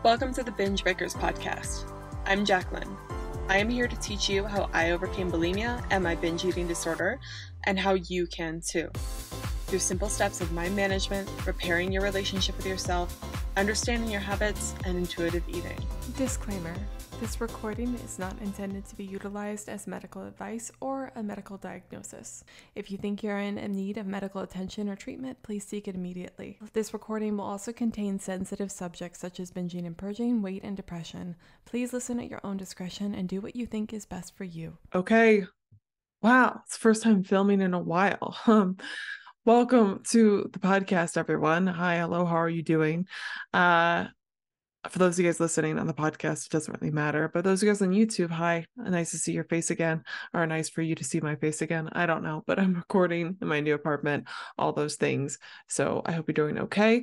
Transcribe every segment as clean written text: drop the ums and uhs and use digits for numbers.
Welcome to the Binge Breakers podcast. I'm Jacqueline. I am here to teach you how I overcame bulimia and my binge eating disorder, and how you can too. Through simple steps of mind management, repairing your relationship with yourself, understanding your habits, and intuitive eating. Disclaimer. This recording is not intended to be utilized as medical advice or a medical diagnosis. If you think you're in need of medical attention or treatment, please seek it immediately. This recording will also contain sensitive subjects such as binging and purging, weight, and depression. Please listen at your own discretion and do what you think is best for you. Okay. Wow. It's the first time filming in a while. Welcome to the podcast, everyone. Hi, hello, how are you doing? For those of you guys listening on the podcast, it doesn't really matter. But those of you guys on YouTube, hi. Nice to see your face again. Or nice for you to see my face again. I don't know, but I'm recording in my new apartment, all those things. So I hope you're doing okay.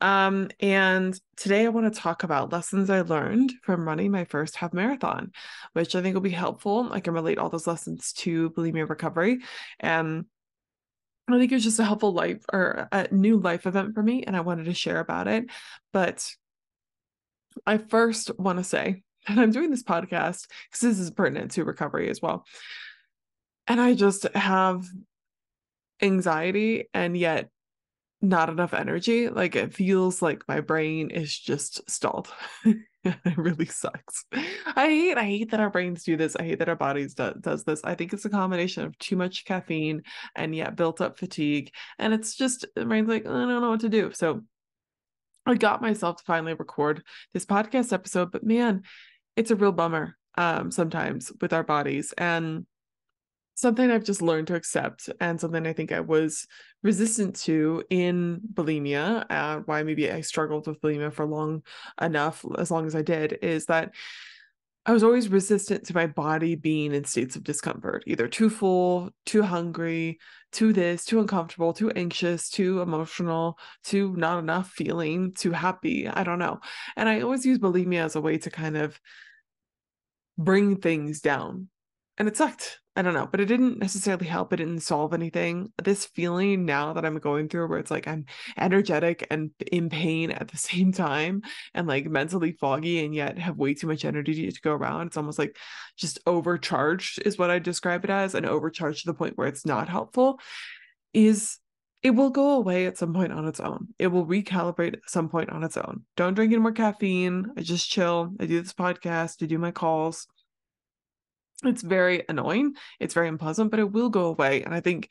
And today I want to talk about lessons I learned from running my first half marathon, which I think will be helpful. I can relate all those lessons to bulimia recovery. And I think it was just a helpful life or a new life event for me. And I wanted to share about it. But I first want to say that I'm doing this podcast because this is pertinent to recovery as well. And I just have anxiety and yet not enough energy. Like it feels like my brain is just stalled. It really sucks. I hate that our brains do this. I hate that our bodies does this. I think it's a combination of too much caffeine and yet built up fatigue. And it's just, the brain's like, I don't know what to do. So I got myself to finally record this podcast episode, but man, it's a real bummer sometimes with our bodies, and something I've just learned to accept, and something I think I was resistant to in bulimia, why maybe I struggled with bulimia for as long as I did, is that I was always resistant to my body being in states of discomfort, either too full, too hungry, too this, too uncomfortable, too anxious, too emotional, too not enough feeling, too happy. I don't know. And I always use bulimia as a way to kind of bring things down. And it sucked. I don't know, but it didn't necessarily help. It didn't solve anything. This feeling now that I'm going through where it's like I'm energetic and in pain at the same time and like mentally foggy and yet have way too much energy to go around. It's almost like just overcharged is what I describe it as, and overcharged to the point where it's not helpful. It will go away at some point on its own. It will recalibrate at some point on its own. Don't drink any more caffeine. I just chill. I do this podcast. I do my calls. It's very annoying. It's very unpleasant, but it will go away. And I think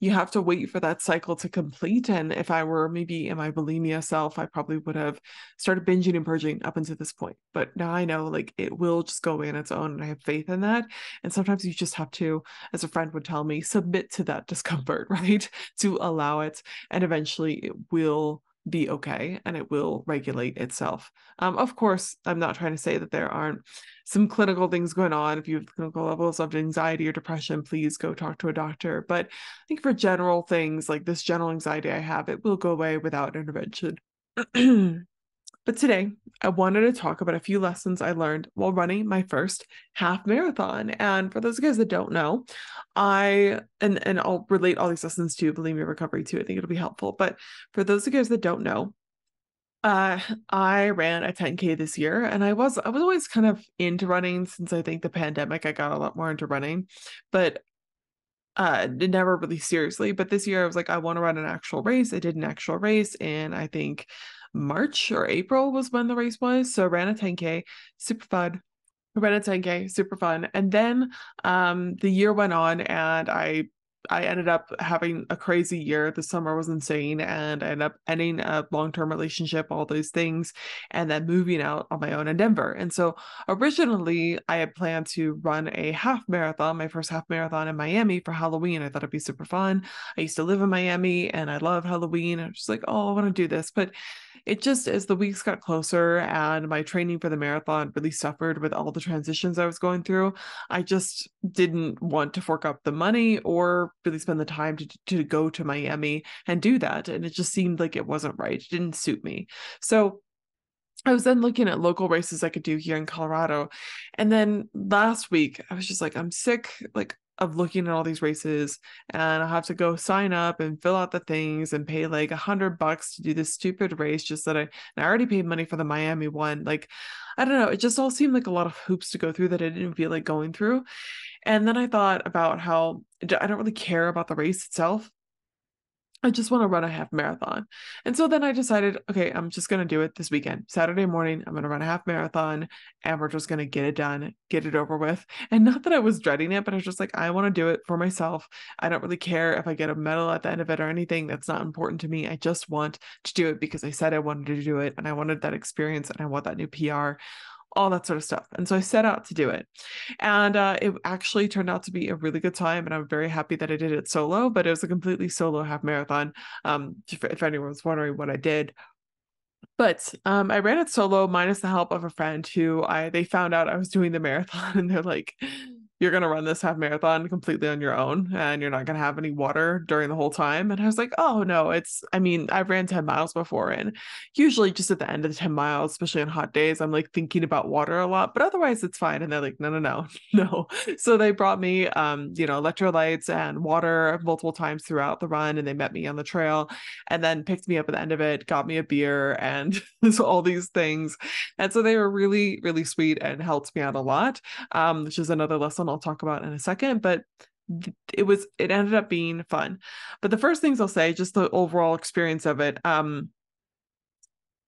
you have to wait for that cycle to complete. And if I were maybe in my bulimia self, I probably would have started binging and purging up until this point. But now I know like it will just go away on its own, and I have faith in that. And sometimes you just have to, as a friend would tell me, submit to that discomfort, right? To allow it. And eventually it will be okay and it will regulate itself. Of course, I'm not trying to say that there aren't some clinical things going on. If you have clinical levels of anxiety or depression, please go talk to a doctor. But I think for general things like this general anxiety I have, it will go away without intervention. But today, I wanted to talk about a few lessons I learned while running my first half marathon. And for those guys that don't know, and I'll relate all these lessons to bulimia recovery too. I think it'll be helpful. But for those of you guys that don't know, I ran a 10K this year, and I was always kind of into running since I think the pandemic. I got a lot more into running, but never really seriously. But this year I was like, I want to run an actual race. I did an actual race, and I think March or April was when the race was. So I ran a 10K, super fun. I ran a 10K, super fun. And then the year went on, and I ended up having a crazy year. The summer was insane, and I ended up ending a long-term relationship, all those things, and then moving out on my own in Denver. And so originally I had planned to run a half marathon, my first half marathon in Miami for Halloween. I thought it'd be super fun. I used to live in Miami and I love Halloween. I was just like, oh, I want to do this. But it just, as the weeks got closer and my training for the marathon really suffered with all the transitions I was going through, I just didn't want to fork up the money or really spend the time to go to Miami and do that. And it just seemed like it wasn't right. It didn't suit me. So I was then looking at local races I could do here in Colorado. And then last week, I was just like, I'm sick. Like, of looking at all these races, and I'll have to go sign up and fill out the things and pay like $100 to do this stupid race just that I already paid money for the Miami one. Like, I don't know, it just all seemed like a lot of hoops to go through that I didn't feel like going through. And then I thought about how I don't really care about the race itself. I just want to run a half marathon. And so then I decided, okay, I'm just going to do it this weekend. Saturday morning, I'm going to run a half marathon and we're just going to get it done, get it over with. And not that I was dreading it, but I was just like, I want to do it for myself. I don't really care if I get a medal at the end of it or anything. That's not important to me. I just want to do it because I said I wanted to do it and I wanted that experience and I want that new PR, all that sort of stuff. And so I set out to do it. And it actually turned out to be a really good time. And I'm very happy that I did it solo, but it was a completely solo half marathon. If anyone was wondering what I did. But I ran it solo minus the help of a friend who they found out I was doing the marathon and they're like, you're going to run this half marathon completely on your own and you're not going to have any water during the whole time. And I was like, oh no, I've ran 10 miles before. And usually just at the end of the 10 miles, especially on hot days, I'm like thinking about water a lot, but otherwise it's fine. And they're like, no. So they brought me, electrolytes and water multiple times throughout the run. And they met me on the trail and then picked me up at the end of it, got me a beer and all these things. And so they were really, really sweet and helped me out a lot, which is another lesson I'll talk about in a second, but it ended up being fun. But the first things I'll say, just the overall experience of it,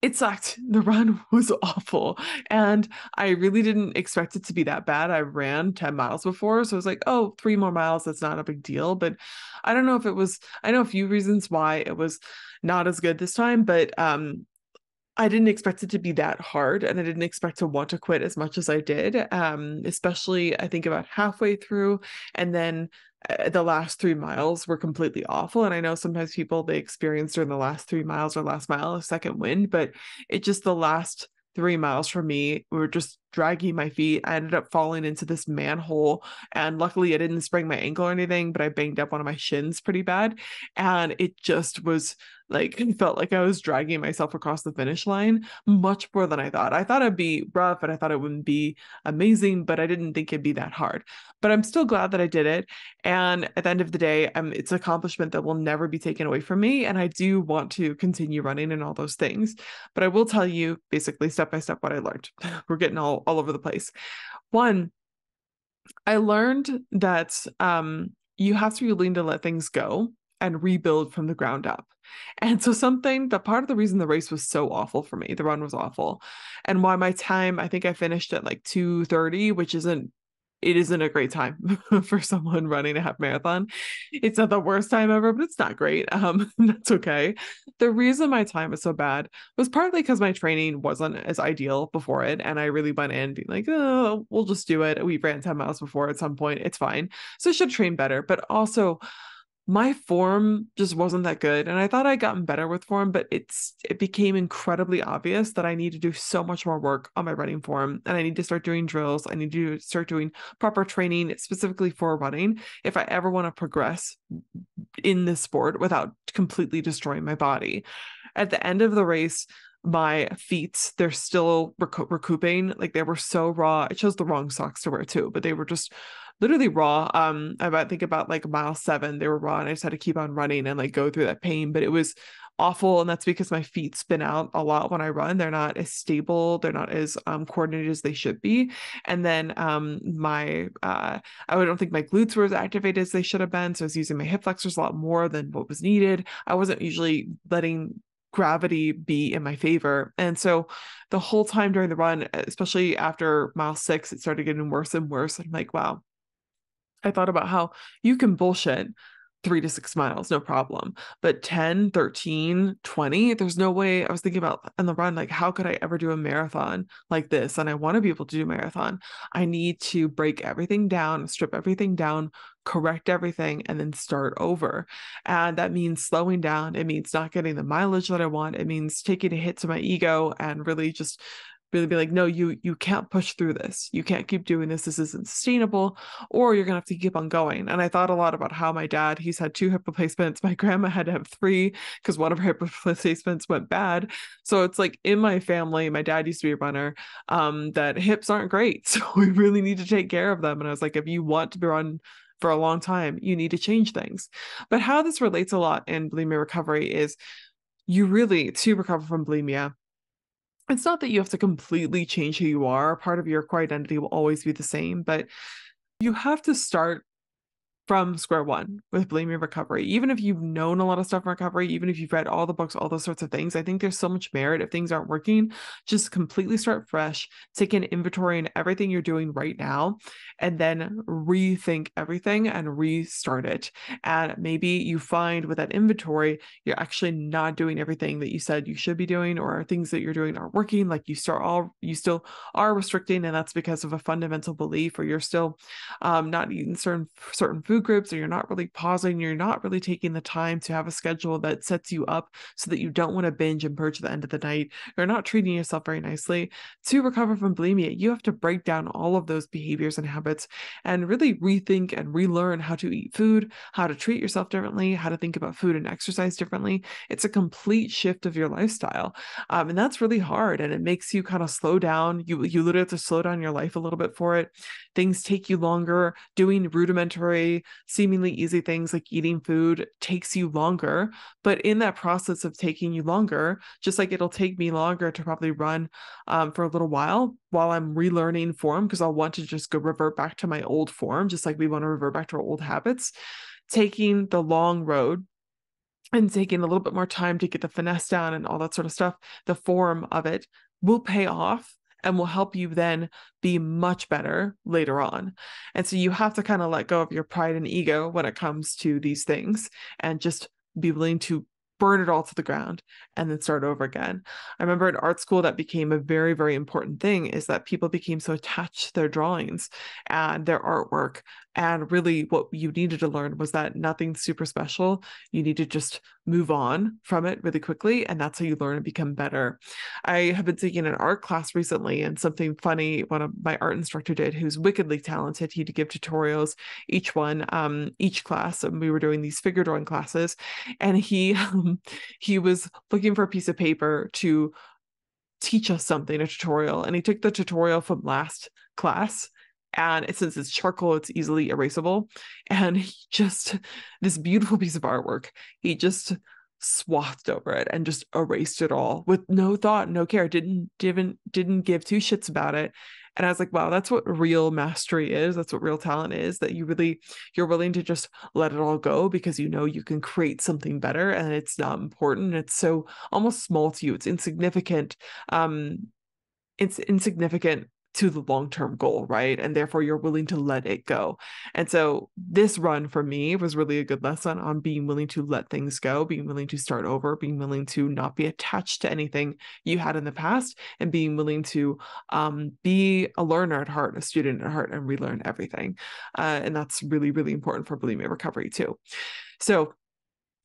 it sucked. The run was awful. And I really didn't expect it to be that bad. I ran 10 miles before. So I was like, oh, 3 more miles. That's not a big deal. But I don't know if I know a few reasons why it was not as good this time, but I didn't expect it to be that hard and I didn't expect to want to quit as much as I did, especially I think about halfway through. And then the last 3 miles were completely awful. And I know sometimes people, they experience during the last 3 miles or last mile a second wind, but it just the last 3 miles for me were just dragging my feet. I ended up falling into this manhole and luckily I didn't sprain my ankle or anything, but I banged up one of my shins pretty bad. And it just was like, it felt like I was dragging myself across the finish line much more than I thought. I thought it'd be rough and I thought it wouldn't be amazing, but I didn't think it'd be that hard. But I'm still glad that I did it. And at the end of the day, it's an accomplishment that will never be taken away from me. And I do want to continue running and all those things. But I will tell you basically step by step what I learned. We're getting all over the place. One, I learned that you have to be willing to let things go and rebuild from the ground up. And so part of the reason the race was so awful for me, the run was awful, and why my time, I think I finished at like 2:30, which isn't a great time for someone running a half marathon. It's not the worst time ever, but it's not great. That's okay. The reason my time was so bad was partly because my training wasn't as ideal before it. And I really went in being like, oh, we'll just do it. We ran 10 miles before at some point. It's fine. So I should train better. But also my form just wasn't that good. And I thought I'd gotten better with form, but it became incredibly obvious that I need to do so much more work on my running form. And I need to start doing drills. I need to start doing proper training specifically for running if I ever want to progress in this sport without completely destroying my body. At the end of the race, my feet, they're still recouping. Like they were so raw. I chose the wrong socks to wear too, but they were just literally raw. I think about like mile 7, they were raw and I just had to keep on running and like go through that pain, but it was awful. And that's because my feet spin out a lot when I run. They're not as stable. They're not as coordinated as they should be. And then I don't think my glutes were as activated as they should have been. So I was using my hip flexors a lot more than what was needed. I wasn't usually letting gravity be in my favor. And so the whole time during the run, especially after mile 6, it started getting worse and worse. I'm like, wow. I thought about how you can bullshit 3 to 6 miles, no problem. But 10, 13, 20, there's no way. I was thinking about on the run, like, how could I ever do a marathon like this? And I want to be able to do a marathon. I need to break everything down, strip everything down, correct everything, and then start over. And that means slowing down. It means not getting the mileage that I want. It means taking a hit to my ego and really be like, no, you can't push through this. You can't keep doing this. This isn't sustainable, or you're gonna have to keep on going. And I thought a lot about how my dad, he's had 2 hip replacements. My grandma had to have 3 because one of her hip replacements went bad. So it's like in my family, my dad used to be a runner, that hips aren't great. So we really need to take care of them. And I was like, if you want to run for a long time, you need to change things. But how this relates a lot in bulimia recovery is you really, to recover from bulimia, it's not that you have to completely change who you are. Part of your core identity will always be the same, but you have to start from square one with bulimia recovery. Even if you've known a lot of stuff in recovery, even if you've read all the books, all those sorts of things, I think there's so much merit. If things aren't working, just completely start fresh, take an inventory in everything you're doing right now, and then rethink everything and restart it. And maybe you find with that inventory, you're actually not doing everything that you said you should be doing, or things that you're doing aren't working. Like you still are restricting, and that's because of a fundamental belief, or you're still not eating certain food groups, or you're not really pausing, you're not really taking the time to have a schedule that sets you up so that you don't want to binge and purge at the end of the night. You're not treating yourself very nicely. To recover from bulimia, you have to break down all of those behaviors and habits and really rethink and relearn how to eat food, how to treat yourself differently, how to think about food and exercise differently. It's a complete shift of your lifestyle. And that's really hard, and it makes you kind of slow down. You literally have to slow down your life a little bit for it. Things take you longer. Doing rudimentary, seemingly easy things like eating food takes you longer. But in that process of taking you longer, just like it'll take me longer to probably run for a little while I'm relearning form, because I'll want to just go revert back to my old form, just like we want to revert back to our old habits. Taking the long road and taking a little bit more time to get the finesse down and all that sort of stuff, the form of it will pay off and will help you then be much better later on. And so you have to kind of let go of your pride and ego when it comes to these things and just be willing to burn it all to the ground and then start over again. I remember in art school that became a very, very important thing, is that people became so attached to their drawings and their artwork. And really what you needed to learn was that nothing's super special. You need to just move on from it really quickly. And that's how you learn and become better. I have been taking an art class recently, and something funny one of my art instructor did, who's wickedly talented. He'd give tutorials each class, and we were doing these figure drawing classes, and he was looking for a piece of paper to teach us something, a tutorial, and he took the tutorial from last class, and since it's charcoal, it's easily erasable, and he just, this beautiful piece of artwork, he just swathed over it and just erased it all with no thought, no care, didn't give two shits about it. And I was like, wow, that's what real mastery is. That's what real talent is, that you're willing to just let it all go because you know you can create something better, and it's not important. It's so almost small to you. It's insignificant. It's insignificant to the long-term goal, right? And therefore you're willing to let it go. And so this run for me was really a good lesson on being willing to let things go, being willing to start over, being willing to not be attached to anything you had in the past, and being willing to be a learner at heart, a student at heart, and relearn everything. And that's really, really important for bulimia recovery too. So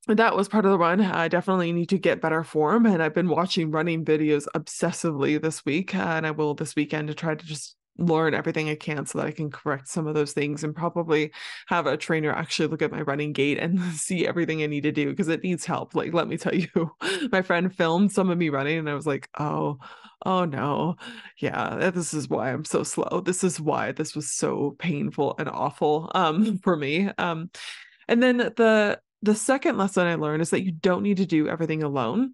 that was part of the run. I definitely need to get better form, and I've been watching running videos obsessively this week, and I will this weekend, to try to just learn everything I can so that I can correct some of those things, and probably have a trainer actually look at my running gait and see everything I need to do, because it needs help. Like, let me tell you, my friend filmed some of me running, and I was like, oh no, yeah, this is why I'm so slow. This is why this was so painful and awful for me. And then the second lesson I learned is that you don't need to do everything alone,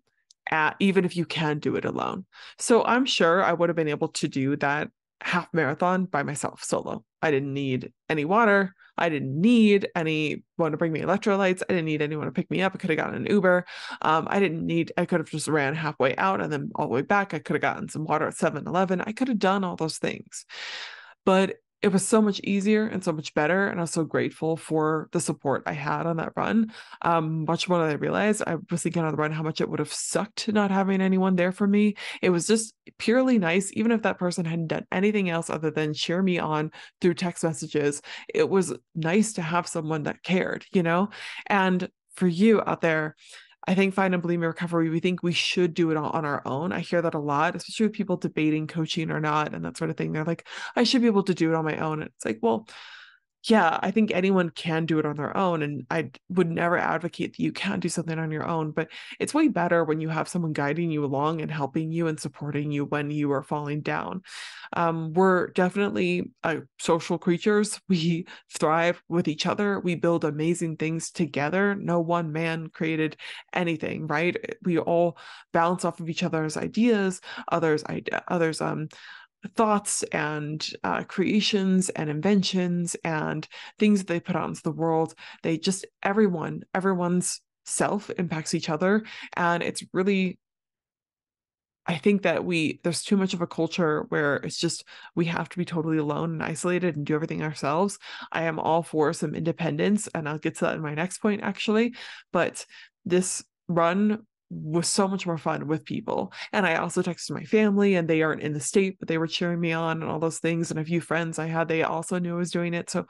even if you can do it alone. So I'm sure I would have been able to do that half marathon by myself, solo. I didn't need any water. I didn't need anyone to bring me electrolytes. I didn't need anyone to pick me up. I could have gotten an Uber. I could have just ran halfway out and then all the way back. I could have gotten some water at 7-Eleven. I could have done all those things. But it was so much easier and so much better. And I was so grateful for the support I had on that run. Much more than I realized. I was thinking on the run how much it would have sucked not having anyone there for me. It was just purely nice. Even if that person hadn't done anything else other than cheer me on through text messages, it was nice to have someone that cared, you know? And for you out there, I think finding bulimia recovery, we think we should do it all on our own. I hear that a lot, especially with people debating coaching or not and that sort of thing. They're like, I should be able to do it on my own. And it's like, well, yeah, I think anyone can do it on their own. And I would never advocate that you can't do something on your own, but it's way better when you have someone guiding you along and helping you and supporting you when you are falling down. We're definitely social creatures. We thrive with each other. We build amazing things together. No one man created anything, right? We all bounce off of each other's ideas, others thoughts and creations and inventions and things that they put out into the world. They just everyone's self impacts each other, and it's really, I think that there's too much of a culture where it's just we have to be totally alone and isolated and do everything ourselves. I am all for some independence, and I'll get to that in my next point actually. But this run was so much more fun with people. And I also texted my family, and they aren't in the state, but they were cheering me on and all those things. And a few friends I had, they also knew I was doing it. So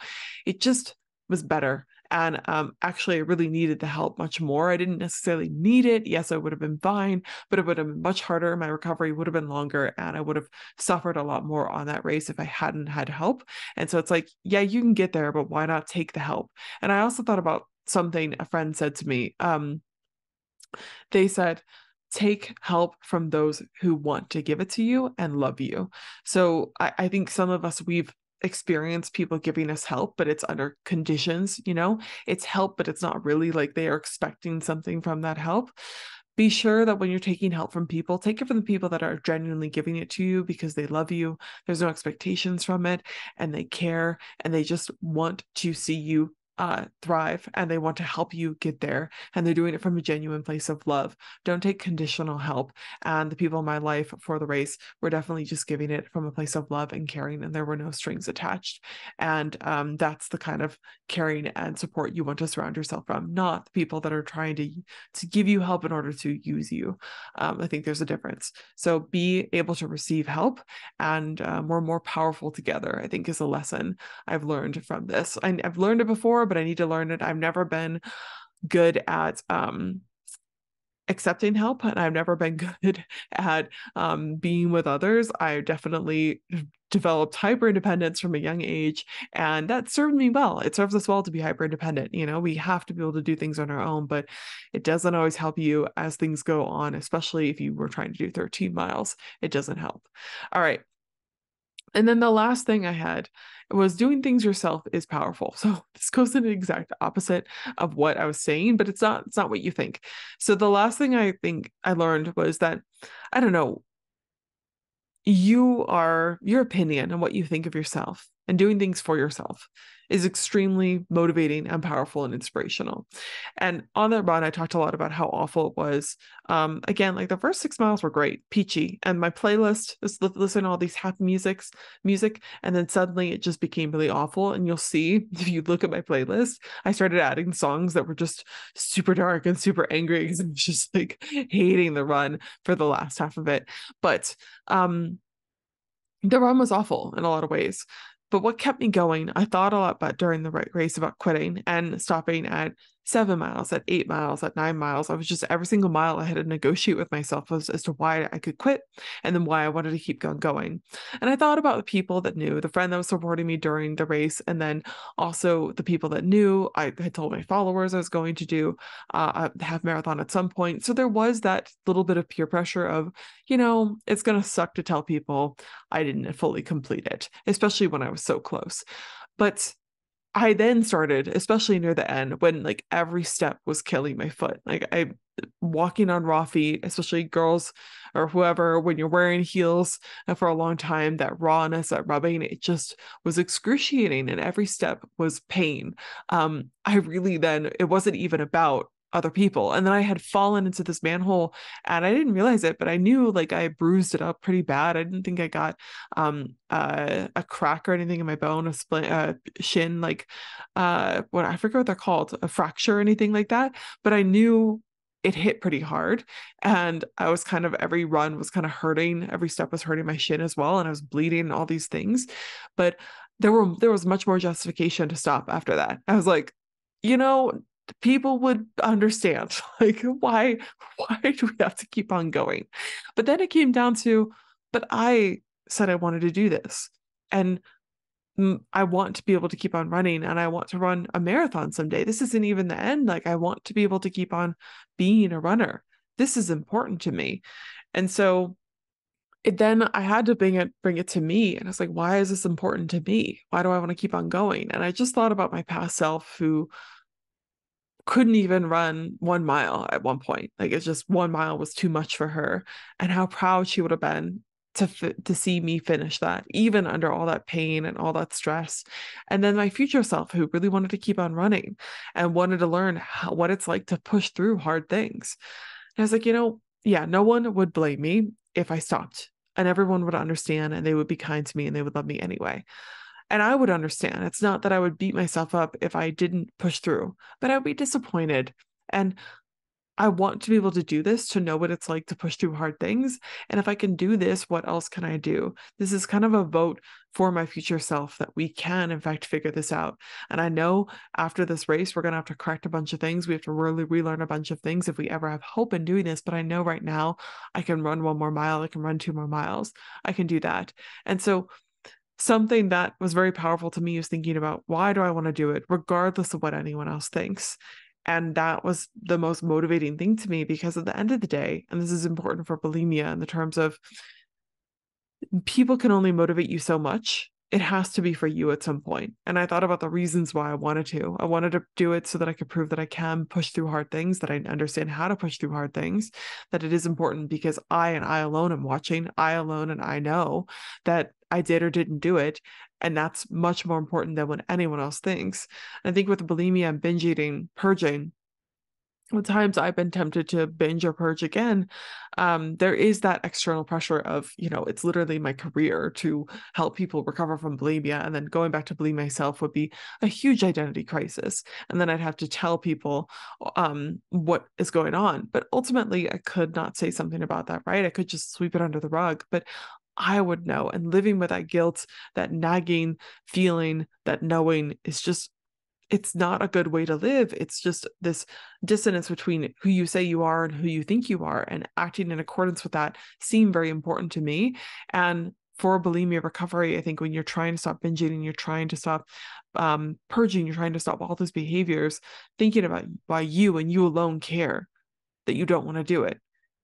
it just was better. And actually, I really needed the help much more. I didn't necessarily need it. Yes, I would have been fine, but it would have been much harder. My recovery would have been longer, and I would have suffered a lot more on that race if I hadn't had help. And so it's like, yeah, you can get there, but why not take the help? And I also thought about something a friend said to me. They said, take help from those who want to give it to you and love you. So I think some of us, we've experienced people giving us help, but it's under conditions, it's help, but it's not really like they are expecting something from that help. Be sure that when you're taking help from people, take it from the people that are genuinely giving it to you because they love you. There's no expectations from it, and they care, and they just want to see you thrive, and they want to help you get there, and they're doing it from a genuine place of love. Don't take conditional help. And the people in my life for the race were definitely just giving it from a place of love and caring, and there were no strings attached. And that's the kind of caring and support you want to surround yourself from, not the people that are trying to give you help in order to use you. I think there's a difference. So be able to receive help, and we're more powerful together, I think, is a lesson I've learned from this. I've learned it before, but I need to learn it. I've never been good at accepting help, and I've never been good at being with others. I definitely developed hyper independence from a young age, and that served me well. It serves us well to be hyper independent. We have to be able to do things on our own, but it doesn't always help you as things go on, especially if you were trying to do 13 miles. It doesn't help. All right. And then the last thing I had was doing things yourself is powerful. So this goes in the exact opposite of what I was saying, but it's not what you think. So the last thing I think I learned was that, I don't know, your opinion and what you think of yourself and doing things for yourself is extremely motivating and powerful and inspirational. And on that run, I talked a lot about how awful it was. Again, like the first 6 miles were great, peachy, and my playlist is listen to all these happy music, and then suddenly it just became really awful. And you'll see if you look at my playlist, I started adding songs that were just super dark and super angry because I'm just like hating the run for the last half of it. But the run was awful in a lot of ways. But what kept me going, I thought a lot about during the race about quitting and stopping at 7 miles, at 8 miles, at 9 miles. I was just, every single mile I had to negotiate with myself as to why I could quit, and then why I wanted to keep going. And I thought about the people that knew, the friend that was supporting me during the race, and then also the people that knew. I had told my followers I was going to do a half marathon at some point. So there was that little bit of peer pressure of, it's going to suck to tell people I didn't fully complete it, especially when I was so close. But I then started, especially near the end, when like every step was killing my foot. Like I walking on raw feet, especially girls or whoever, when you're wearing heels for a long time, that rawness, that rubbing, it just was excruciating, and every step was pain. I really then, it wasn't even about other people. And then I had fallen into this manhole, and I didn't realize it, but I knew like I bruised it up pretty bad. I didn't think I got a crack or anything in my bone, a shin, like what, I forget what they're called, a fracture or anything like that. But I knew it hit pretty hard, and I was kind of, every run was kind of hurting, every step was hurting my shin as well, and I was bleeding and all these things. But there was much more justification to stop after that. I was like, people would understand, like, why do we have to keep on going? But then it came down to, but I said I wanted to do this, and I want to be able to keep on running, and I want to run a marathon someday. This isn't even the end. Like, I want to be able to keep on being a runner. This is important to me. And so then I had to bring it to me. And I was like, why is this important to me? Why do I want to keep on going? And I just thought about my past self who couldn't even run 1 mile at one point. Like, it's just 1 mile was too much for her, and how proud she would have been to see me finish that, even under all that pain and all that stress. And then my future self, who really wanted to keep on running and wanted to learn what it's like to push through hard things. And I was like, yeah, no one would blame me if I stopped, and everyone would understand, and they would be kind to me, and they would love me anyway. And I would understand. It's not that I would beat myself up if I didn't push through, but I would be disappointed. And I want to be able to do this, to know what it's like to push through hard things. And if I can do this, what else can I do? This is kind of a vote for my future self that we can, in fact, figure this out. And I know after this race, we're going to have to correct a bunch of things. We have to really relearn a bunch of things if we ever have hope in doing this. But I know right now I can run 1 more mile. I can run 2 more miles. I can do that. And so something that was very powerful to me is thinking about, why do I want to do it, regardless of what anyone else thinks? And that was the most motivating thing to me, because at the end of the day, and this is important for bulimia in the terms of, people can only motivate you so much. It has to be for you at some point. And I thought about the reasons why I wanted to. I wanted to do it so that I could prove that I can push through hard things, that I understand how to push through hard things, that it is important because I and I alone am watching. I alone and I know that I did or didn't do it. And that's much more important than what anyone else thinks. And I think with bulimia and binge eating, purging, the times I've been tempted to binge or purge again, there is that external pressure of, it's literally my career to help people recover from bulimia. And then going back to bullying myself would be a huge identity crisis. And then I'd have to tell people what is going on. But ultimately, I could not say something about that, right? I could just sweep it under the rug. But I would know. And living with that guilt, that nagging feeling, that knowing is just, it's not a good way to live. It's just this dissonance between who you say you are and who you think you are, and acting in accordance with that seemed very important to me. And for bulimia recovery, I think when you're trying to stop binging and you're trying to stop purging, you're trying to stop all those behaviors, thinking about why you and you alone care that you don't want to do it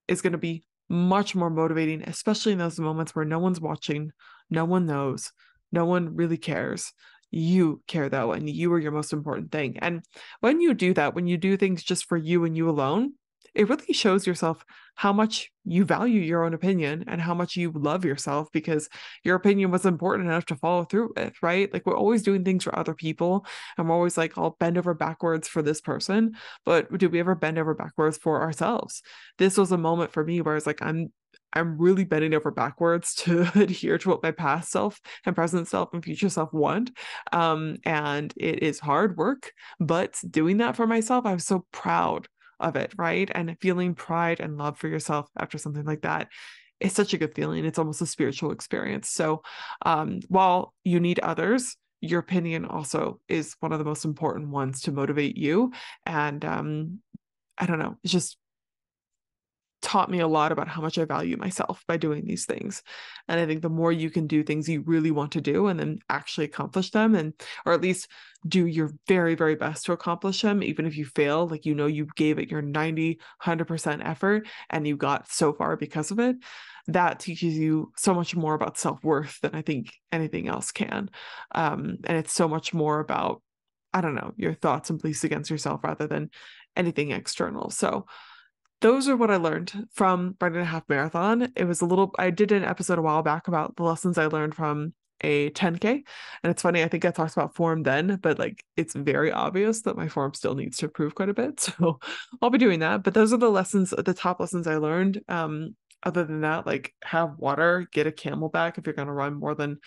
is going to be much more motivating, especially in those moments where no one's watching, no one knows, no one really cares. You care though, and you are your most important thing. And when you do that, when you do things just for you and you alone, it really shows yourself how much you value your own opinion and how much you love yourself, because your opinion was important enough to follow through with, right? Like, we're always doing things for other people, and we're always like, I'll bend over backwards for this person. But do we ever bend over backwards for ourselves? This was a moment for me where it's like, I'm really bending over backwards to adhere to what my past self and present self and future self want. And it is hard work, but doing that for myself, I'm so proud of it, right? And feeling pride and love for yourself after something like that is such a good feeling. It's almost a spiritual experience. So while you need others, your opinion also is one of the most important ones to motivate you. And I don't know, it's just taught me a lot about how much I value myself by doing these things. And I think the more you can do things you really want to do and then actually accomplish them, and or at least do your very, very best to accomplish them, even if you fail, like, you gave it your 90-100% effort and you got so far because of it, that teaches you so much more about self-worth than I think anything else can. And it's so much more about, I don't know, your thoughts and beliefs against yourself rather than anything external. So those are what I learned from running a half marathon. It was I did an episode a while back about the lessons I learned from a 10K. And it's funny, I think I talked about form then, but like, it's very obvious that my form still needs to improve quite a bit. So I'll be doing that. But those are the top lessons I learned. Other than that, like, have water, get a camelback if you're going to run more than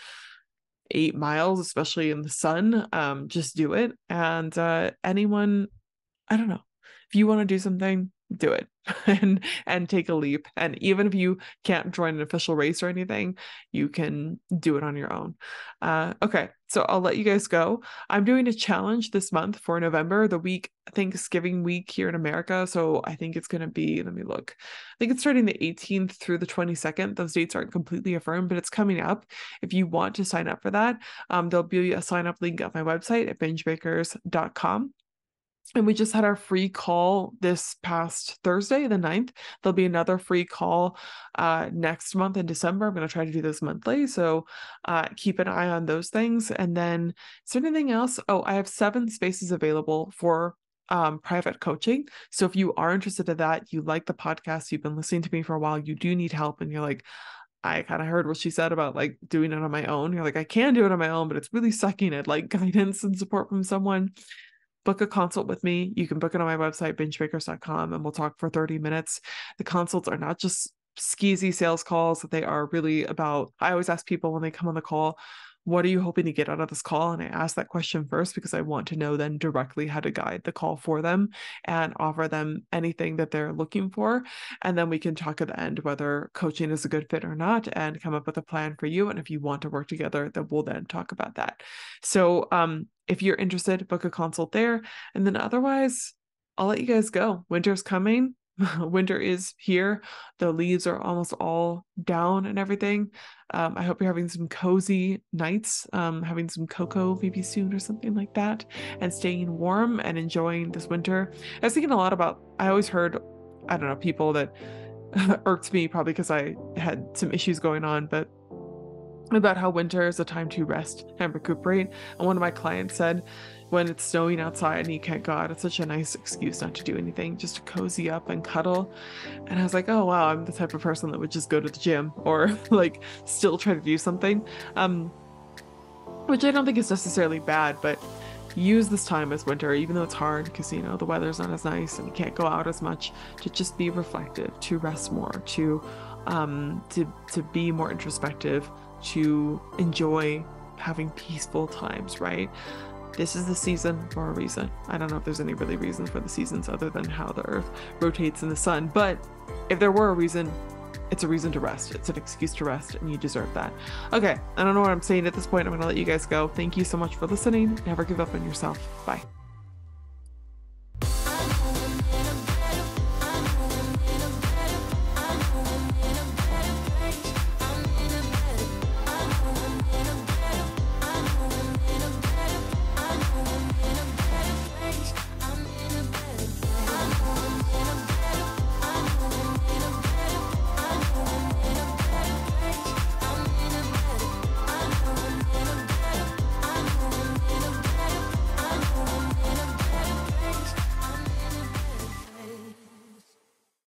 8 miles, especially in the sun. Just do it. And anyone, I don't know, if you want to do something, do it and take a leap. And even if you can't join an official race or anything, you can do it on your own. Okay, so I'll let you guys go. I'm doing a challenge this month for November, the week Thanksgiving week here in America. So I think it's going to be, let me look. I think it's starting the 18th through the 22nd. Those dates aren't completely affirmed, but it's coming up. If you want to sign up for that, there'll be a sign up link at my website at bingebreakers.com. And we just had our free call this past Thursday, the 9th. There'll be another free call next month in December. I'm going to try to do this monthly. So keep an eye on those things. And then is there anything else? Oh, I have 7 spaces available for private coaching. So if you are interested in that, you like the podcast, you've been listening to me for a while, you do need help, and you're like, I kind of heard what she said about like doing it on my own. You're like, I can do it on my own, but it's really sucking at like guidance and support from someone. Book a consult with me. You can book it on my website, bingebreakers.com, and we'll talk for 30 minutes. The consults are not just skeezy sales calls. They are really about, I always ask people when they come on the call, what are you hoping to get out of this call? And I ask that question first because I want to know then directly how to guide the call for them and offer them anything that they're looking for. And then we can talk at the end whether coaching is a good fit or not and come up with a plan for you. And if you want to work together, then we'll then talk about that. So if you're interested, book a consult there. And then otherwise, I'll let you guys go. Winter's coming. Winter is here. The leaves are almost all down and everything. I hope you're having some cozy nights, having some cocoa maybe soon or something like that, and staying warm and enjoying this winter. I was thinking a lot about, I always heard, I don't know, people that irked me probably because I had some issues going on, but about how winter is a time to rest and recuperate. And one of my clients said, when it's snowing outside and you can't go out, it's such a nice excuse not to do anything, just to cozy up and cuddle. And I was like, oh wow, I'm the type of person that would just go to the gym or like still try to do something, which I don't think is necessarily bad, but use this time as winter, even though it's hard because, you know, the weather's not as nice and you can't go out as much, to just be reflective, to rest more, to be more introspective, to enjoy having peaceful times, right? This is the season for a reason. I don't know if there's any really reasons for the seasons other than how the earth rotates in the sun, but if there were a reason, it's a reason to rest. It's an excuse to rest, and you deserve that. Okay, I don't know what I'm saying at this point. I'm going to let you guys go. Thank you so much for listening. Never give up on yourself. Bye.